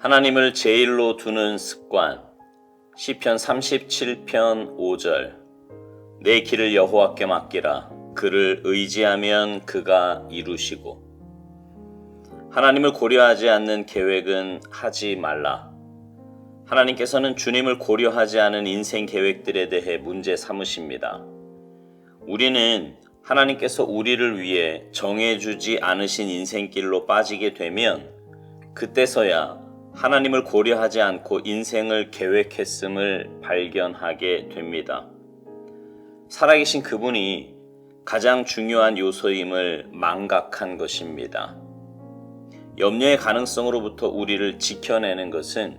하나님을 제일로 두는 습관. 시편 37편 5절. 내 길을 여호와께 맡기라. 그를 의지하면 그가 이루시고. 하나님을 고려하지 않는 계획은 하지 말라. 하나님께서는 주님을 고려하지 않은 인생 계획들에 대해 문제 삼으십니다. 우리는 하나님께서 우리를 위해 정해주지 않으신 인생길로 빠지게 되면 그때서야 하나님을 고려하지 않고 인생을 계획했음을 발견하게 됩니다. 살아계신 그분이 가장 중요한 요소임을 망각한 것입니다. 염려의 가능성으로부터 우리를 지켜내는 것은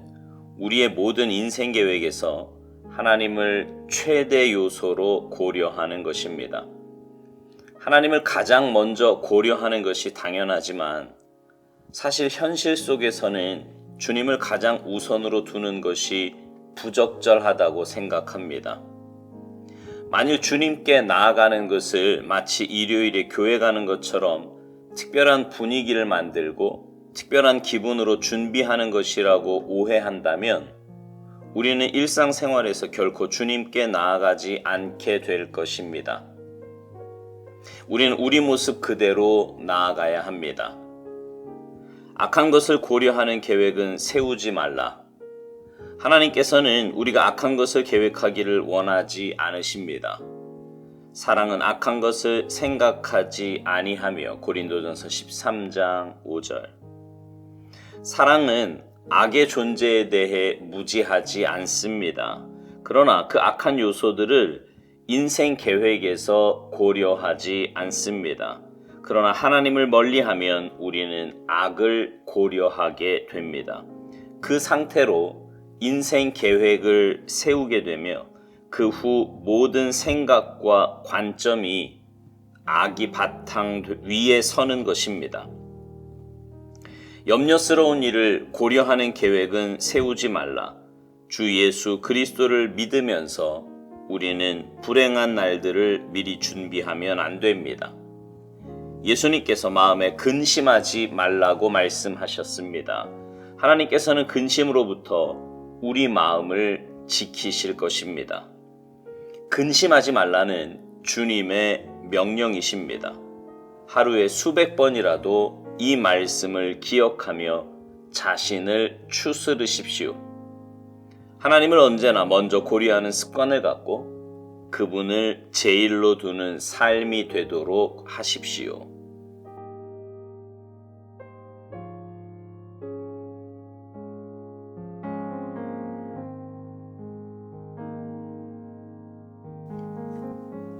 우리의 모든 인생 계획에서 하나님을 최대 요소로 고려하는 것입니다. 하나님을 가장 먼저 고려하는 것이 당연하지만 사실 현실 속에서는 주님을 가장 우선으로 두는 것이 부적절하다고 생각합니다. 만일 주님께 나아가는 것을 마치 일요일에 교회 가는 것처럼 특별한 분위기를 만들고 특별한 기분으로 준비하는 것이라고 오해한다면 우리는 일상생활에서 결코 주님께 나아가지 않게 될 것입니다. 우리는 우리 모습 그대로 나아가야 합니다. 악한 것을 고려하는 계획은 세우지 말라. 하나님께서는 우리가 악한 것을 계획하기를 원하지 않으십니다. 사랑은 악한 것을 생각하지 아니하며. 고린도전서 13장 5절. 사랑은 악의 존재에 대해 무지하지 않습니다. 그러나 그 악한 요소들을 인생 계획에서 고려하지 않습니다. 그러나 하나님을 멀리하면 우리는 악을 고려하게 됩니다. 그 상태로 인생 계획을 세우게 되며 그 후 모든 생각과 관점이 악이 바탕 위에 서는 것입니다. 염려스러운 일을 고려하는 계획은 세우지 말라. 주 예수 그리스도를 믿으면서 우리는 불행한 날들을 미리 준비하면 안 됩니다. 예수님께서 마음에 근심하지 말라고 말씀하셨습니다. 하나님께서는 근심으로부터 우리 마음을 지키실 것입니다. 근심하지 말라는 주님의 명령이십니다. 하루에 수백 번이라도 이 말씀을 기억하며 자신을 추스르십시오. 하나님을 언제나 먼저 고려하는 습관을 갖고 그분을 제일로 두는 삶이 되도록 하십시오.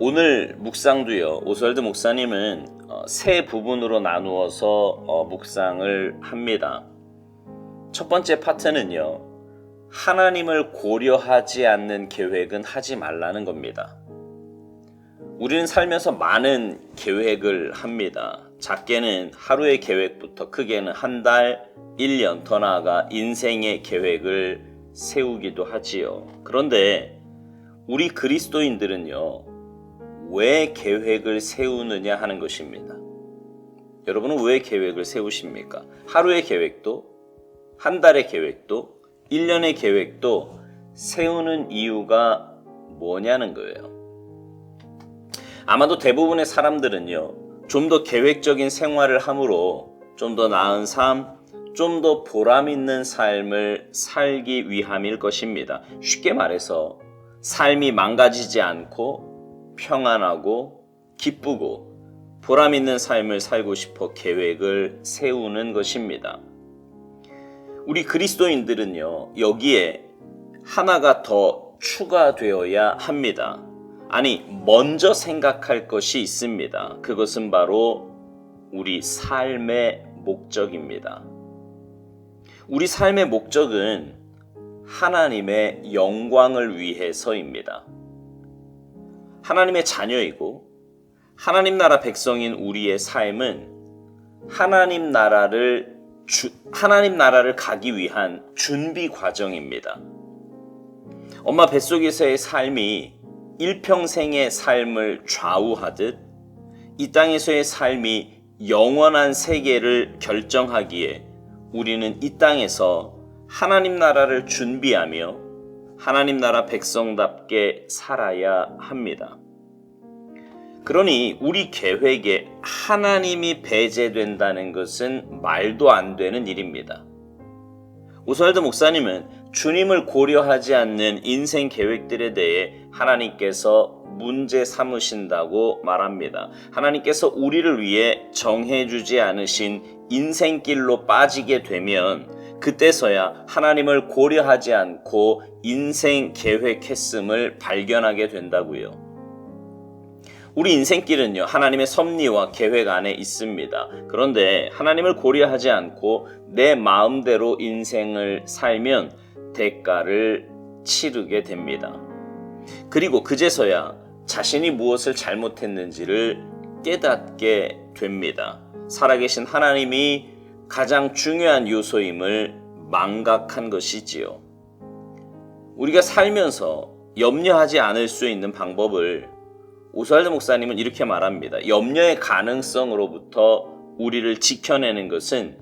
오늘 묵상도요. 오스왈드 목사님은 세 부분으로 나누어서 묵상을 합니다. 첫 번째 파트는요. 하나님을 고려하지 않는 계획은 하지 말라는 겁니다. 우리는 살면서 많은 계획을 합니다. 작게는 하루의 계획부터 크게는 한 달, 1년, 더 나아가 인생의 계획을 세우기도 하지요. 그런데 우리 그리스도인들은요, 왜 계획을 세우느냐 하는 것입니다. 여러분은 왜 계획을 세우십니까? 하루의 계획도, 한 달의 계획도, 1년의 계획도 세우는 이유가 뭐냐는 거예요. 아마도 대부분의 사람들은요, 좀 더 계획적인 생활을 함으로 좀 더 나은 삶, 좀 더 보람 있는 삶을 살기 위함일 것입니다. 쉽게 말해서 삶이 망가지지 않고 평안하고 기쁘고 보람 있는 삶을 살고 싶어 계획을 세우는 것입니다. 우리 그리스도인들은요, 여기에 하나가 더 추가되어야 합니다. 아니, 먼저 생각할 것이 있습니다. 그것은 바로 우리 삶의 목적입니다. 우리 삶의 목적은 하나님의 영광을 위해서입니다. 하나님의 자녀이고 하나님 나라 백성인 우리의 삶은 하나님 나라를 가기 위한 준비 과정입니다. 엄마 뱃속에서의 삶이 일평생의 삶을 좌우하듯 이 땅에서의 삶이 영원한 세계를 결정하기에 우리는 이 땅에서 하나님 나라를 준비하며 하나님 나라 백성답게 살아야 합니다. 그러니 우리 계획에 하나님이 배제된다는 것은 말도 안 되는 일입니다. 오스왈드 목사님은 주님을 고려하지 않는 인생 계획들에 대해 하나님께서 문제 삼으신다고 말합니다. 하나님께서 우리를 위해 정해주지 않으신 인생길로 빠지게 되면 그때서야 하나님을 고려하지 않고 인생 계획했음을 발견하게 된다고요. 우리 인생길은요, 하나님의 섭리와 계획 안에 있습니다. 그런데 하나님을 고려하지 않고 내 마음대로 인생을 살면 대가를 치르게 됩니다. 그리고 그제서야 자신이 무엇을 잘못했는지를 깨닫게 됩니다. 살아계신 하나님이 가장 중요한 요소임을 망각한 것이지요. 우리가 살면서 염려하지 않을 수 있는 방법을 오스왈드 목사님은 이렇게 말합니다. 염려의 가능성으로부터 우리를 지켜내는 것은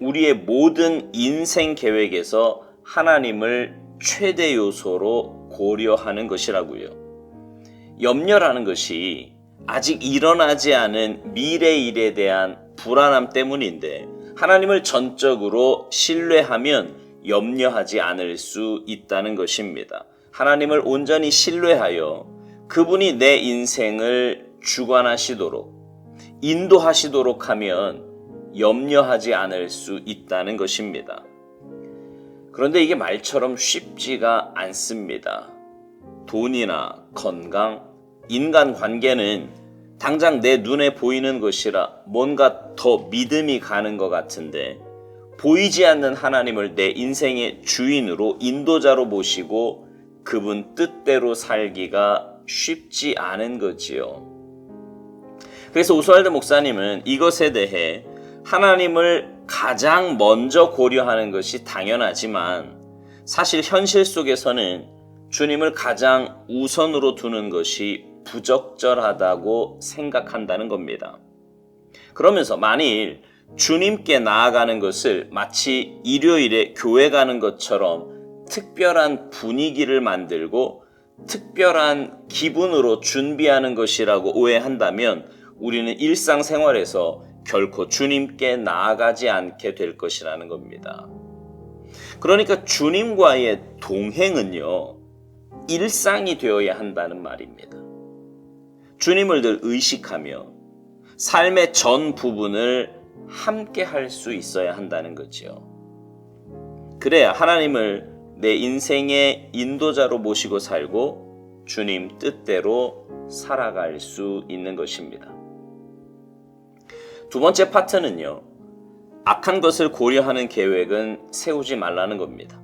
우리의 모든 인생 계획에서 하나님을 최대 요소로 고려하는 것이라고요. 염려라는 것이 아직 일어나지 않은 미래 일에 대한 불안함 때문인데 하나님을 전적으로 신뢰하면 염려하지 않을 수 있다는 것입니다. 하나님을 온전히 신뢰하여 그분이 내 인생을 주관하시도록 인도하시도록 하면 염려하지 않을 수 있다는 것입니다. 그런데 이게 말처럼 쉽지가 않습니다. 돈이나 건강, 인간관계는 당장 내 눈에 보이는 것이라 뭔가 더 믿음이 가는 것 같은데 보이지 않는 하나님을 내 인생의 주인으로 인도자로 모시고 그분 뜻대로 살기가 쉽지 않은 거지요. 그래서 오스왈드 목사님은 이것에 대해 하나님을 가장 먼저 고려하는 것이 당연하지만 사실 현실 속에서는 주님을 가장 우선으로 두는 것이 부적절하다고 생각한다는 겁니다. 그러면서 만일 주님께 나아가는 것을 마치 일요일에 교회 가는 것처럼 특별한 분위기를 만들고 특별한 기분으로 준비하는 것이라고 오해한다면 우리는 일상생활에서 결코 주님께 나아가지 않게 될 것이라는 겁니다. 그러니까 주님과의 동행은요, 일상이 되어야 한다는 말입니다. 주님을 늘 의식하며 삶의 전 부분을 함께 할 수 있어야 한다는 거죠. 그래야 하나님을 내 인생의 인도자로 모시고 살고 주님 뜻대로 살아갈 수 있는 것입니다. 두 번째 파트는요, 악한 것을 고려하는 계획은 세우지 말라는 겁니다.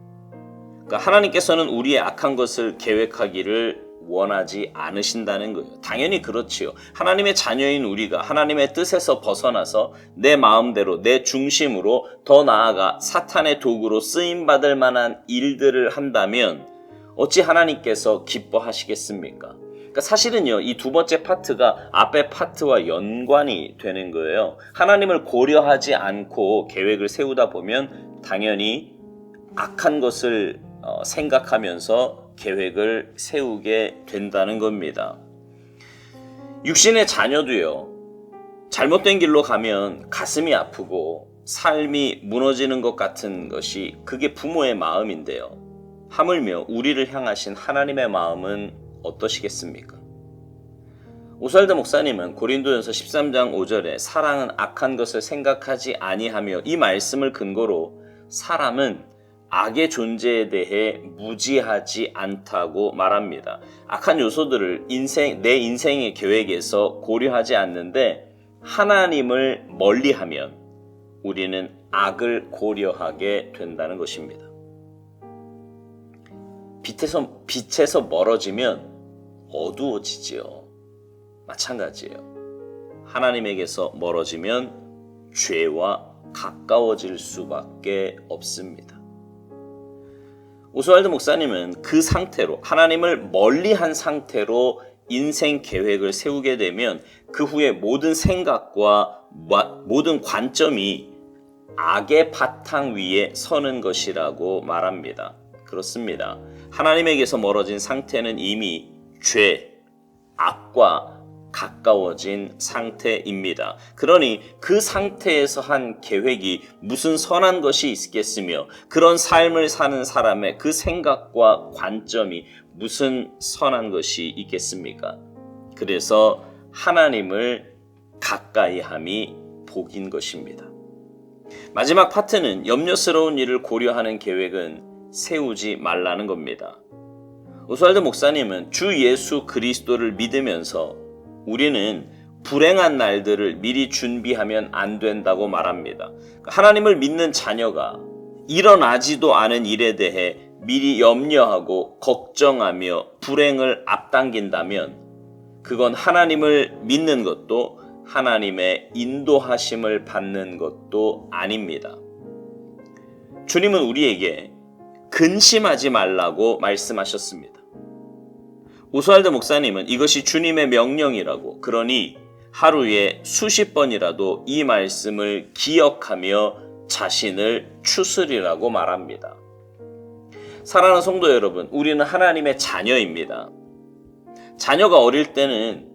그러니까 하나님께서는 우리의 악한 것을 계획하기를 원하지 않으신다는 거예요. 당연히 그렇지요. 하나님의 자녀인 우리가 하나님의 뜻에서 벗어나서 내 마음대로 내 중심으로 더 나아가 사탄의 도구로 쓰임받을 만한 일들을 한다면 어찌 하나님께서 기뻐하시겠습니까? 그러니까 사실은요, 이 두 번째 파트가 앞의 파트와 연관이 되는 거예요. 하나님을 고려하지 않고 계획을 세우다 보면 당연히 악한 것을 생각하면서 계획을 세우게 된다는 겁니다. 육신의 자녀도요, 잘못된 길로 가면 가슴이 아프고 삶이 무너지는 것 같은 것이 그게 부모의 마음인데요. 하물며 우리를 향하신 하나님의 마음은 어떠시겠습니까? 오스왈드 목사님은 고린도전서 13장 5절에 사랑은 악한 것을 생각하지 아니하며 이 말씀을 근거로 사람은 악의 존재에 대해 무지하지 않다고 말합니다. 악한 요소들을 내 인생의 계획에서 고려하지 않는데 하나님을 멀리하면 우리는 악을 고려하게 된다는 것입니다. 빛에서 멀어지면 어두워지지요. 마찬가지예요. 하나님에게서 멀어지면 죄와 가까워질 수밖에 없습니다. 오스왈드 목사님은 그 상태로 하나님을 멀리한 상태로 인생 계획을 세우게 되면 그 후에 모든 생각과 모든 관점이 악의 바탕 위에 서는 것이라고 말합니다. 그렇습니다. 하나님에게서 멀어진 상태는 이미 죄, 악과 가까워진 상태입니다. 그러니 그 상태에서 한 계획이 무슨 선한 것이 있겠으며 그런 삶을 사는 사람의 그 생각과 관점이 무슨 선한 것이 있겠습니까? 그래서 하나님을 가까이 함이 복인 것입니다. 마지막 파트는 염려스러운 일을 고려하는 계획은 세우지 말라는 겁니다. 오스왈드 목사님은 주 예수 그리스도를 믿으면서 우리는 불행한 날들을 미리 준비하면 안 된다고 말합니다. 하나님을 믿는 자녀가 일어나지도 않은 일에 대해 미리 염려하고 걱정하며 불행을 앞당긴다면 그건 하나님을 믿는 것도 하나님의 인도하심을 받는 것도 아닙니다. 주님은 우리에게 근심하지 말라고 말씀하셨습니다. 오스왈드 목사님은 이것이 주님의 명령이라고, 그러니 하루에 수십 번이라도 이 말씀을 기억하며 자신을 추스리라고 말합니다. 사랑하는 성도 여러분, 우리는 하나님의 자녀입니다. 자녀가 어릴 때는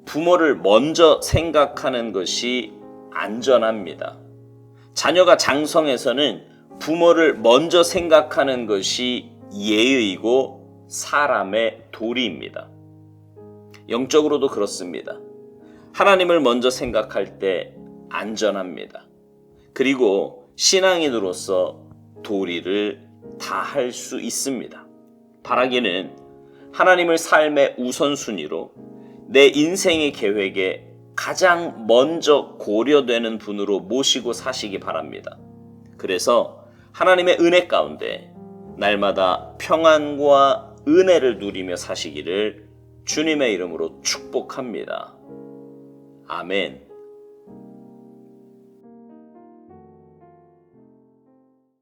부모를 먼저 생각하는 것이 안전합니다. 자녀가 장성해서는 부모를 먼저 생각하는 것이 예의이고 사람의 도리입니다. 영적으로도 그렇습니다. 하나님을 먼저 생각할 때 안전합니다. 그리고 신앙인으로서 도리를 다할 수 있습니다. 바라기는 하나님을 삶의 우선순위로 내 인생의 계획에 가장 먼저 고려되는 분으로 모시고 사시기 바랍니다. 그래서 하나님의 은혜 가운데 날마다 평안과 은혜를 누리며 사시기를 주님의 이름으로 축복합니다. 아멘.